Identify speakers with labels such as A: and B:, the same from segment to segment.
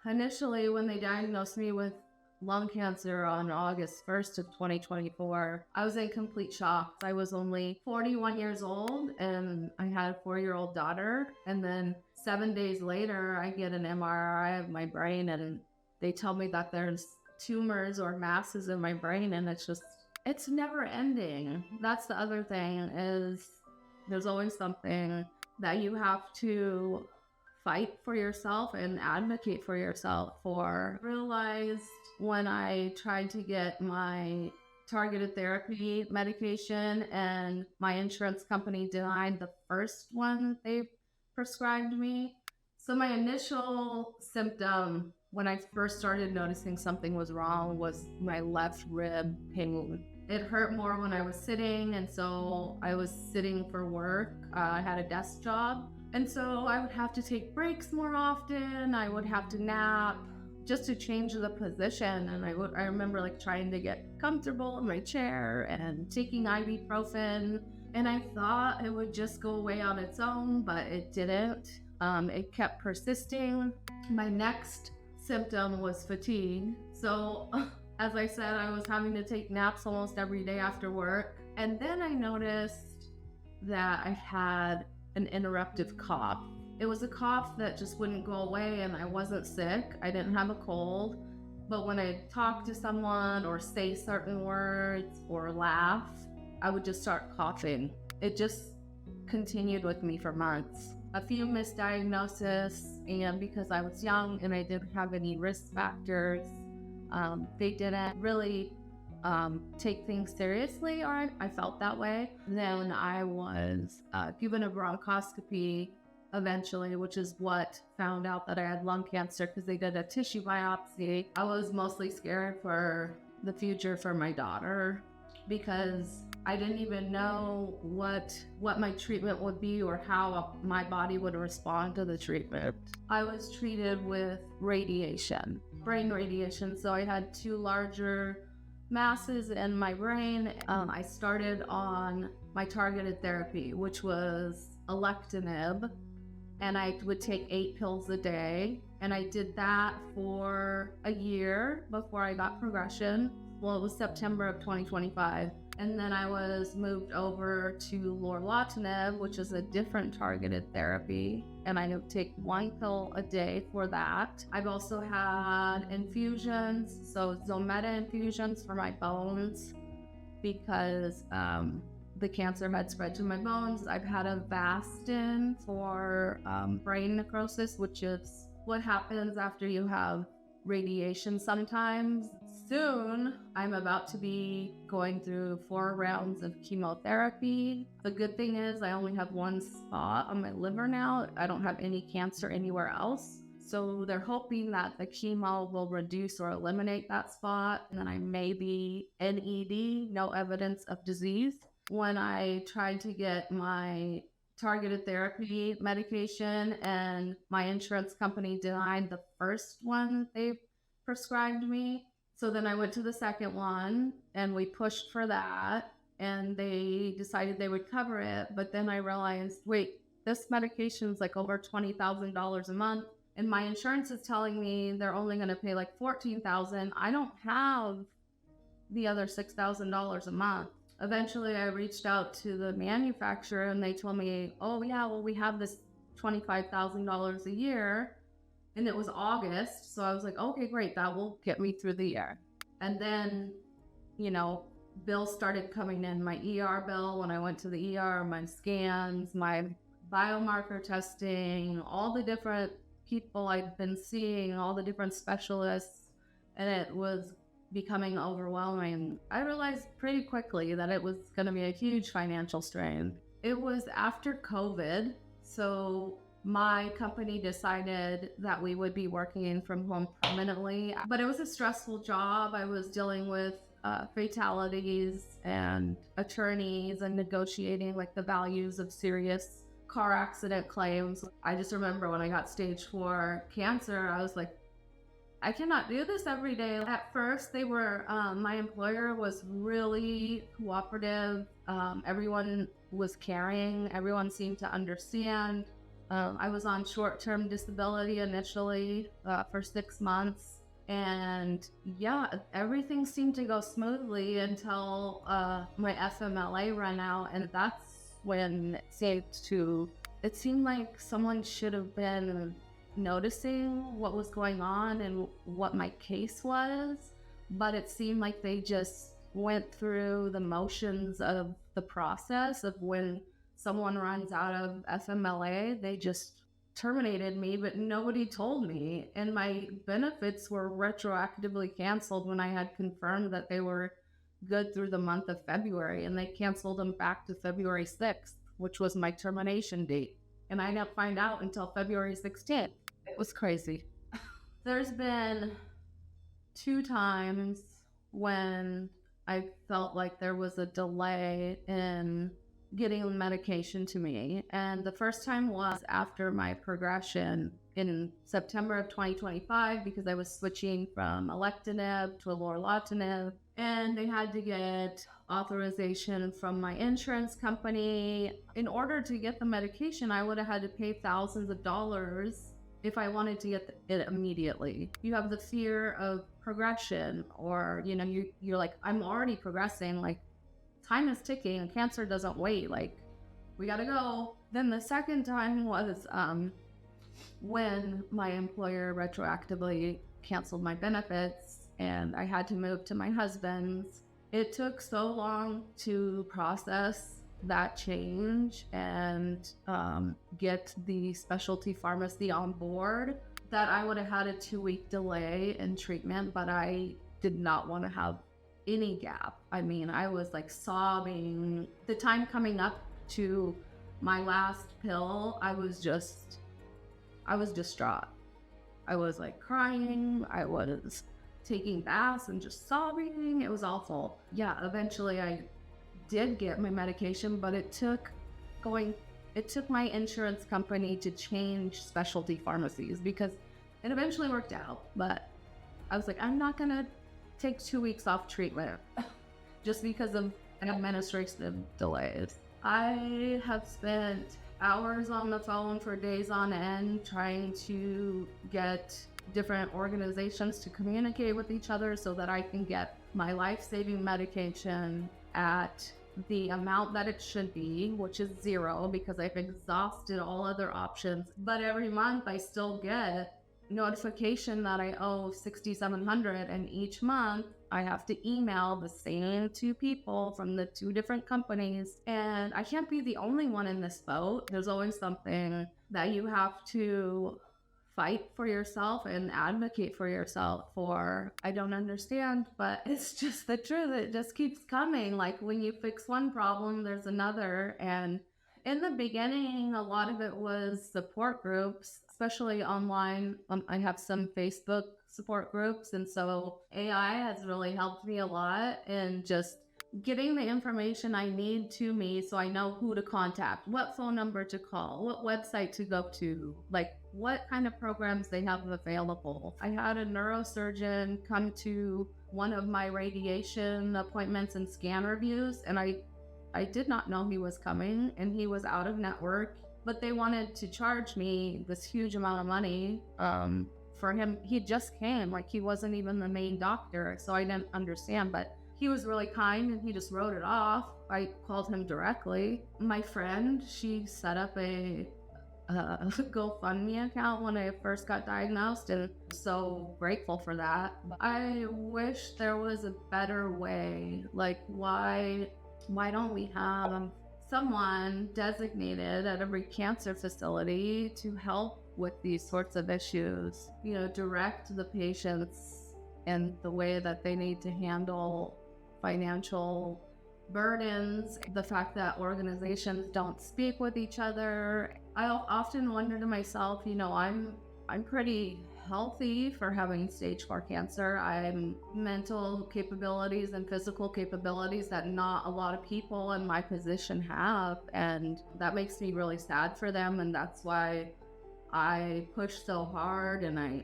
A: Initially, when they diagnosed me with lung cancer on August 1st of 2024, I was in complete shock. I was only 41 years old and I had a 4-year-old daughter. And then 7 days later, I get an MRI of my brain and they tell me that there's tumors or masses in my brain, and it's never ending. That's the other thing, is there's always something that you have to fight for yourself and advocate for yourself for. I realized when I tried to get my targeted therapy medication and my insurance company denied the first one they prescribed me. So my initial symptom when I first started noticing something was wrong was my left rib pain. It hurt more when I was sitting, and so I was sitting for work. I had a desk job, and so I would have to take breaks more often. I would have to nap just to change the position, and I remember like trying to get comfortable in my chair and taking ibuprofen, and I thought it would just go away on its own, but it didn't. It kept persisting. My next symptom was fatigue. So as I said, I was having to take naps almost every day after work. And then I noticed that I had an interruptive cough. It was a cough that just wouldn't go away, and I wasn't sick. I didn't have a cold. But when I talk to someone or say certain words or laugh, I would just start coughing. It just continued with me for months. A few misdiagnoses, and because I was young and I didn't have any risk factors, they didn't really take things seriously, or I felt that way. Then I was given a bronchoscopy eventually, which is what found out that I had lung cancer, because they did a tissue biopsy. I was mostly scared for the future for my daughter, because I didn't even know what my treatment would be or how my body would respond to the treatment. I was treated with radiation, brain radiation. So I had 2 larger masses in my brain. I started on my targeted therapy, which was alectinib, and I would take 8 pills a day. And I did that for a year before I got progression. Well, it was September of 2025. And then I was moved over to lorlatinib, which is a different targeted therapy. And I would take 1 pill a day for that. I've also had infusions, so Zometa infusions for my bones, because the cancer had spread to my bones. I've had a Avastin for brain necrosis, which is what happens after you have radiation sometimes. Soon, I'm about to be going through 4 rounds of chemotherapy. The good thing is I only have 1 spot on my liver now. I don't have any cancer anywhere else. So they're hoping that the chemo will reduce or eliminate that spot. And then I may be NED, no evidence of disease. When I tried to get my targeted therapy medication and my insurance company denied the first one they prescribed me. So then I went to the second one and we pushed for that, and they decided they would cover it. But then I realized, wait, this medication is like over $20,000 a month, and my insurance is telling me they're only going to pay like $14,000. I don't have the other $6,000 a month. Eventually, I reached out to the manufacturer and they told me, oh yeah, well, we have this $25,000 a year. And it was August. So I was like, okay, great. That will get me through the year. And then, bills started coming in. My ER bill when I went to the ER, my scans, my biomarker testing, all the different people I've been seeing, all the different specialists. And it was becoming overwhelming. I realized pretty quickly that it was going to be a huge financial strain. It was after COVID, so my company decided that we would be working from home permanently, but it was a stressful job. I was dealing with fatalities and attorneys and negotiating like the values of serious car accident claims. I just remember when I got stage 4 cancer, I was like, I cannot do this every day. At first, they were, my employer was really cooperative. Everyone was caring. Everyone seemed to understand. I was on short-term disability initially for 6 months. And yeah, everything seemed to go smoothly until my FMLA ran out. And that's when it seemed like someone should have been noticing what was going on and what my case was. But it seemed like they just went through the motions of the process of when someone runs out of FMLA, they just terminated me, but nobody told me. And my benefits were retroactively canceled when I had confirmed that they were good through the month of February, and they canceled them back to February 6th, which was my termination date. And I didn't find out until February 16th. It was crazy. There's been 2 times when I felt like there was a delay in getting medication to me. And the first time was after my progression in September of 2025, because I was switching from alectinib to lorlatinib, and they had to get authorization from my insurance company. In order to get the medication, I would have had to pay thousands of dollars if I wanted to get it immediately. You have the fear of progression, or you're like, I'm already progressing, like time is ticking and cancer doesn't wait, like we gotta go. Then the second time was when my employer retroactively canceled my benefits and I had to move to my husband's. It took so long to process that change and get the specialty pharmacy on board that I would have had a 2-week delay in treatment, but I did not want to have any gap. I mean, I was like sobbing. The time coming up to my last pill, I was distraught. I was like crying. I was taking baths and just sobbing. It was awful. Yeah, eventually I did get my medication, but it took my insurance company to change specialty pharmacies, because it eventually worked out. But I was like, I'm not gonna take 2 weeks off treatment just because of administrative delays. I have spent hours on the phone for days on end trying to get different organizations to communicate with each other so that I can get my life-saving medication at the amount that it should be, which is 0, because I've exhausted all other options. But every month I still get notification that I owe $6,700, and each month I have to email the same 2 people from the 2 different companies. And I can't be the only one in this boat. There's always something that you have to fight for yourself and advocate for yourself for. I don't understand, but it's just the truth. It just keeps coming. Like when you fix one problem, there's another. And in the beginning, a lot of it was support groups, especially online. I have some Facebook support groups, and so AI has really helped me a lot in just getting the information I need to me, so I know who to contact, what phone number to call, what website to go to, like what kind of programs they have available. I had a neurosurgeon come to one of my radiation appointments and scan reviews, and I did not know he was coming, and he was out of network, but they wanted to charge me this huge amount of money for him. He just came, like he wasn't even the main doctor, so I didn't understand, but he was really kind and he just wrote it off. I called him directly. My friend, she set up a GoFundMe account when I first got diagnosed, and I'm so grateful for that. I wish there was a better way. Like why don't we have someone designated at every cancer facility to help with these sorts of issues? Direct the patients in the way that they need to handle financial burdens, the fact that organizations don't speak with each other. I often wonder to myself, I'm pretty healthy for having stage 4 cancer. I'm mental capabilities and physical capabilities that not a lot of people in my position have, and that makes me really sad for them. And that's why I push so hard, and I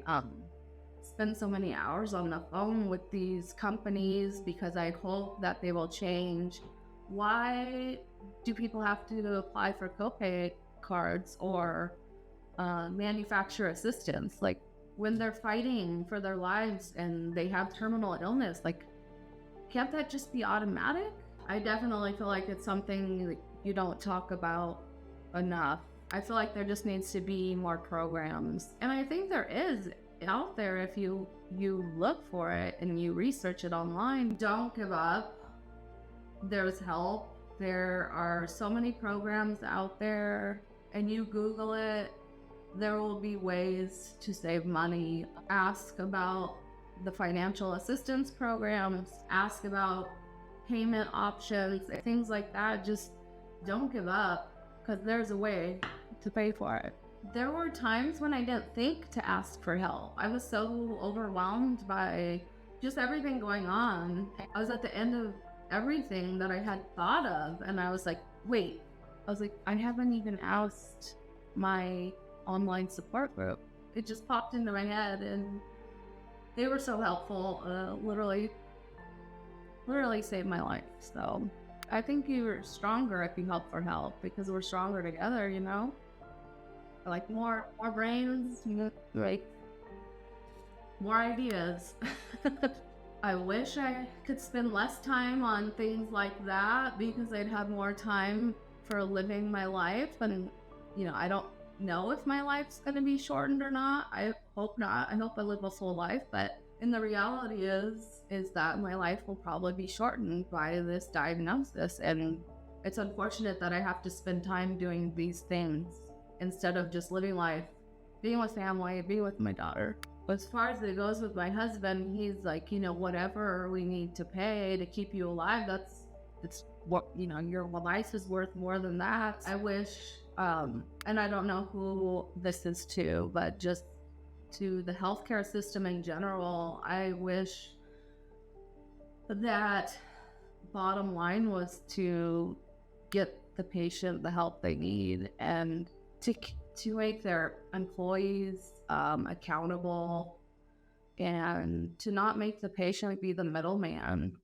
A: spend so many hours on the phone with these companies, because I hope that they will change. Why do people have to apply for copay cards or manufacture assistance. Like when they're fighting for their lives and they have terminal illness, like can't that just be automatic? I definitely feel like it's something that you don't talk about enough. I feel like there just needs to be more programs. And I think there is out there if you look for it and you research it online. Don't give up. There's help. There are so many programs out there, and you Google it, there will be ways to save money. Ask about the financial assistance programs, ask about payment options, things like that. Just don't give up, because there's a way to pay for it. There were times when I didn't think to ask for help. I was so overwhelmed by just everything going on. I was at the end of everything that I had thought of, and I was like, wait, I haven't even asked my online support group. It just popped into my head, and they were so helpful. Literally saved my life. So I think you're stronger if you help for help, because we're stronger together, you know? Like more brains, like more ideas. I wish I could spend less time on things like that, because I'd have more time for living my life. And, you know, I don't know if my life's going to be shortened or not. I hope not. I hope I live a full life. But the reality is that my life will probably be shortened by this diagnosis. And it's unfortunate that I have to spend time doing these things instead of just living life, being with family, being with my daughter. As far as it goes with my husband, he's like, you know, whatever we need to pay to keep you alive, it's what, you know, your life is worth more than that. I wish, and I don't know who this is to, but just to the healthcare system in general, I wish that bottom line was to get the patient the help they need, and to make their employees accountable, and to not make the patient be the middleman.